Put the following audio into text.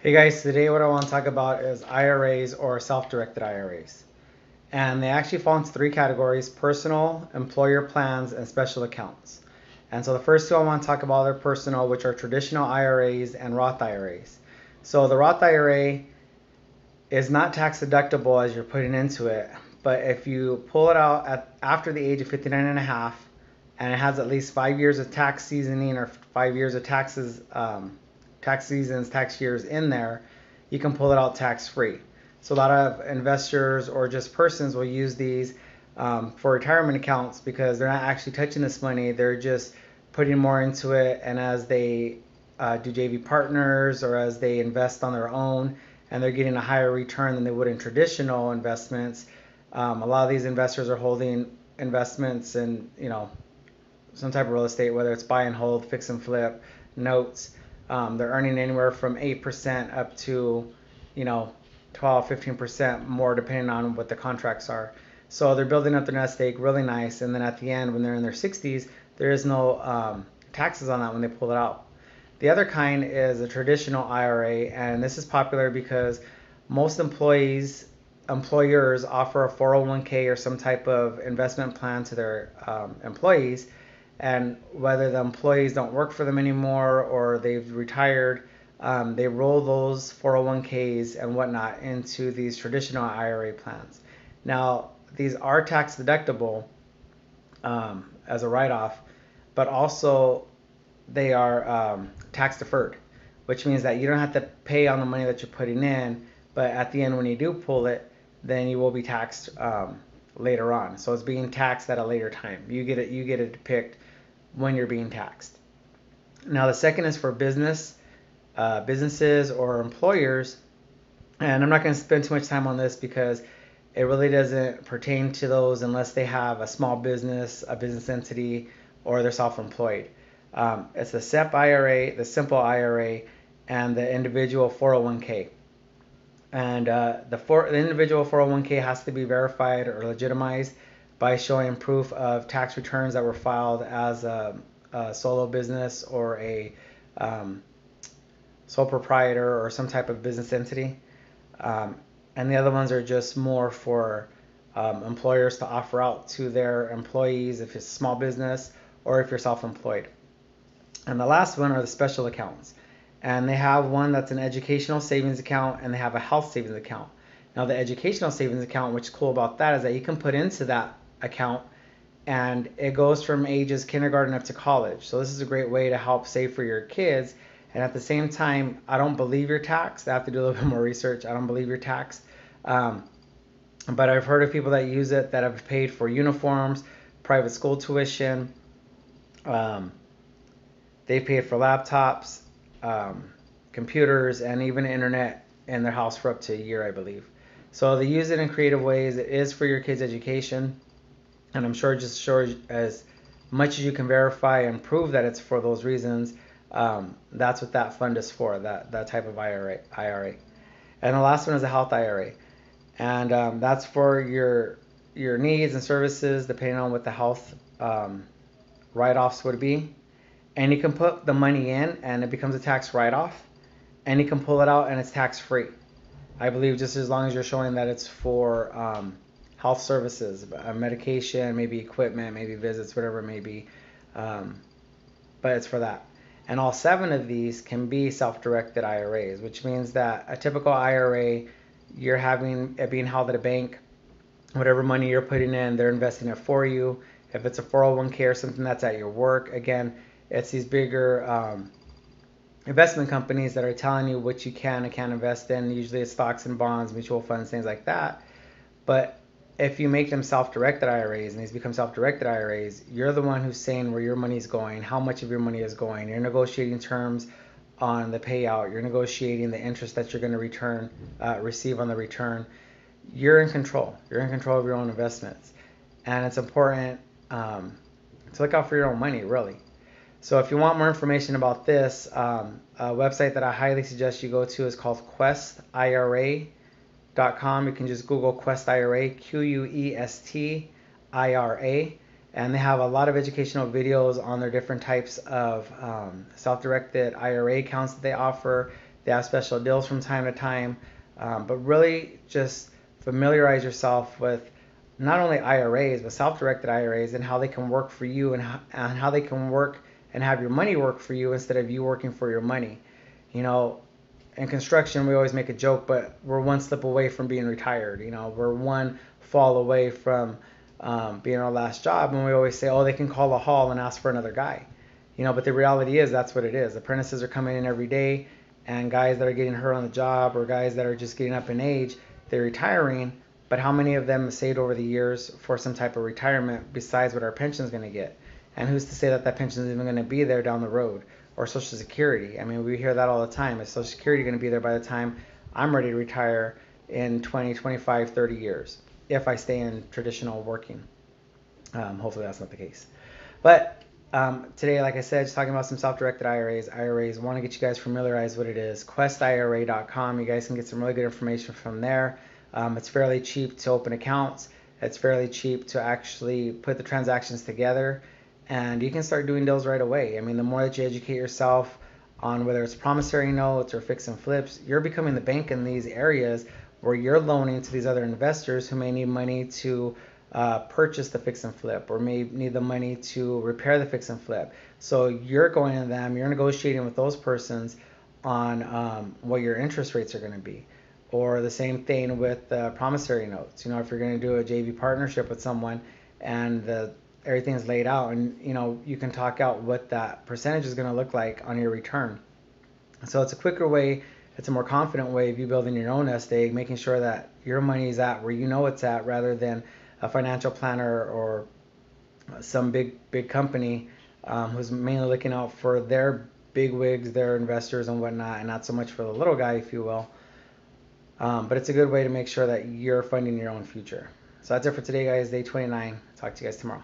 Hey guys, today what I want to talk about is IRAs or self-directed IRAs. And they actually fall into three categories: personal, employer plans, and special accounts. And so the first two I want to talk about are personal, which are traditional IRAs and Roth IRAs. So the Roth IRA is not tax deductible as you're putting into it, but if you pull it out after the age of 59 and a half, and it has at least 5 years of tax seasoning or 5 years of tax seasons, tax years in there, you can pull it out tax free. So a lot of investors or just persons will use these for retirement accounts because they're not actually touching this money. They're just putting more into it, and as they do JV partners or as they invest on their own, and they're getting a higher return than they would in traditional investments. A lot of these investors are holding investments in some type of real estate, whether it's buy and hold, fix and flip, notes. They're earning anywhere from 8% up to, 12, 15% more depending on what the contracts are. So they're building up their nest egg really nice. And then at the end, when they're in their 60s, there is no taxes on that when they pull it out. The other kind is a traditional IRA, and this is popular because most employers offer a 401k or some type of investment plan to their employees, and whether the employees don't work for them anymore or they've retired, they roll those 401ks and whatnot into these traditional IRA plans. Now, these are tax deductible as a write-off, but also they are tax deferred, which means that you don't have to pay on the money that you're putting in, but at the end when you do pull it, then you will be taxed later on. So it's being taxed at a later time. You get to depict when you're being taxed. Now the second is for businesses or employers, and I'm not going to spend too much time on this because it really doesn't pertain to those unless they have a small business, a business entity, or they're self-employed. It's the SEP IRA, the simple IRA, and the individual 401k. And the individual 401k has to be verified or legitimized by showing proof of tax returns that were filed as a solo business or a sole proprietor or some type of business entity. And the other ones are just more for employers to offer out to their employees if it's a small business or if you're self-employed. And the last one are the special accounts. And they have one that's an educational savings account and they have a health savings account. Now the educational savings account, what's cool about that is that you can put into that account and it goes from ages kindergarten up to college. So this is a great way to help save for your kids. And at the same time, I don't believe you're taxed. I have to do a little bit more research. I don't believe you're taxed. But I've heard of people that use it that have paid for uniforms, private school tuition. They paid for laptops, computers, and even internet in their house for up to a year, I believe. So they use it in creative ways. It is for your kids' education, and I'm sure just as much as you can verify and prove that it's for those reasons, that's what that fund is for, that type of IRA. And the last one is a health IRA, and that's for your needs and services depending on what the health write-offs would be. And you can put the money in and it becomes a tax write-off, and you can pull it out and it's tax-free. I believe just as long as you're showing that it's for health services, medication, maybe equipment, maybe visits, whatever it may be, but it's for that. And all 7 of these can be self-directed IRAs, which means that a typical IRA, you're having it being held at a bank. Whatever money you're putting in, they're investing it for you. If it's a 401k or something that's at your work, again, it's these bigger investment companies that are telling you what you can and can't invest in. Usually it's stocks and bonds, mutual funds, things like that. But if you make them self-directed IRAs and these become self-directed IRAs, you're the one who's saying where your money is going, how much of your money is going. You're negotiating terms on the payout. You're negotiating the interest that you're going to receive on the return. You're in control. You're in control of your own investments. And it's important to look out for your own money, really. So if you want more information about this, a website that I highly suggest you go to is called QuestIRA.com. You can just Google Quest IRA, QUEST and they have a lot of educational videos on their different types of self-directed IRA accounts that they offer. They have special deals from time to time, but really just familiarize yourself with not only IRAs but self-directed IRAs and how they can work for you, and how they can work and have your money work for you instead of you working for your money. You know, in construction, we always make a joke, but we're one slip away from being retired. You know, we're one fall away from being our last job, and we always say, oh, they can call a hall and ask for another guy. You know, but the reality is that's what it is. Apprentices are coming in every day, and guys that are getting hurt on the job, or guys that are just getting up in age, they're retiring. But how many of them have saved over the years for some type of retirement besides what our pension is going to get? And who's to say that that pension is even going to be there down the road? Or Social Security. I mean, we hear that all the time. Is Social Security going to be there by the time I'm ready to retire in 20, 25, 30 years if I stay in traditional working? Hopefully that's not the case. But today, like I said, just talking about some self-directed IRAs. IRAs, want to get you guys familiarized with what it is. QuestIRA.com. You guys can get some really good information from there. It's fairly cheap to open accounts. It's fairly cheap to actually put the transactions together, and you can start doing deals right away. I mean, the more that you educate yourself on whether it's promissory notes or fix and flips, you're becoming the bank in these areas where you're loaning to these other investors who may need money to purchase the fix and flip, or may need the money to repair the fix and flip. So you're going to them, you're negotiating with those persons on what your interest rates are going to be. Or the same thing with promissory notes. You know, if you're going to do a JV partnership with someone and everything's laid out, and you know, you can talk out what that percentage is going to look like on your return. So it's a quicker way, it's a more confident way of you building your own nest egg, making sure that your money is at where you know it's at, rather than a financial planner or some big company who's mainly looking out for their big wigs, their investors and whatnot, and not so much for the little guy, if you will. But it's a good way to make sure that you're funding your own future. So that's it for today, guys. Day 29. Talk to you guys tomorrow.